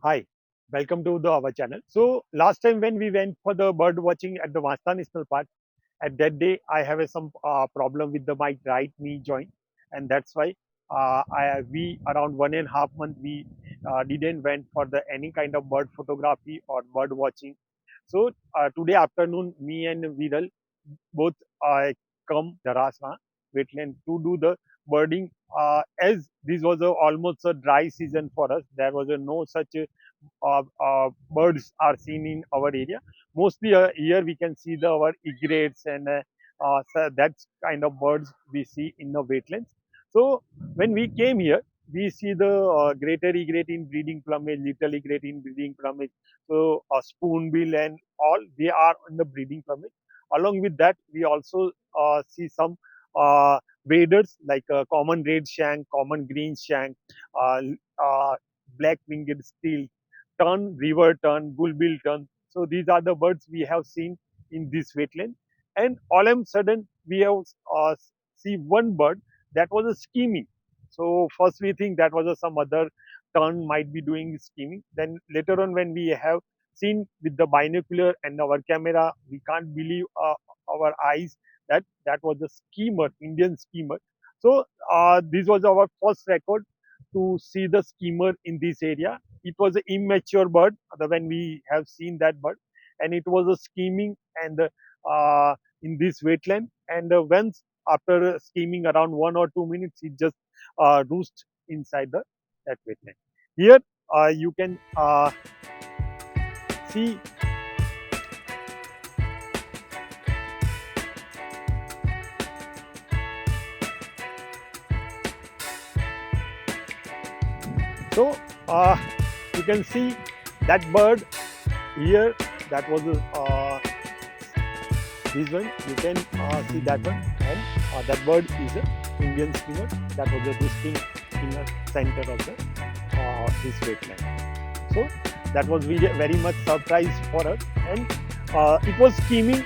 Hi, welcome to our channel. So last time when we went for the bird watching at the Vasta National Park, at that day I have some problem with my right knee joint, and that's why we around 1.5 month we didn't went for the any kind of bird photography or bird watching. So today afternoon, me and Viral both come Dharasana wetland to do the birding. As this was almost a dry season for us, there was no such birds are seen in our area. Mostly here we can see our egrets and so that kind of birds we see in the wetlands. So when we came here, we see the greater egret in breeding plumage, little egret in breeding plumage. So spoonbill and all they are in the breeding plumage. Along with that, we also see some waders like common red shank, common green shank, uh, uh, black winged steel, tern, river tern, bullbill tern. So these are the birds we have seen in this wetland. And all of a sudden, we have see one bird that was a skimming. So first we think that was some other tern might be doing skimming. Then later on, when we have seen with the binocular and our camera, we can't believe our eyes that that was a skimmer, Indian skimmer. So this was our first record to see the skimmer in this area. It was an immature bird when we have seen that bird, and it was a skimming and in this wetland. And once after skimming around 1 or 2 minutes, it just roost inside the that wetland. Here you can see. So you can see that bird here. That was this one. You can see that one, and that bird is an Indian skimmer. That was a roosting in the center of the this wetland. So that was very much surprise for us, and it was skimming.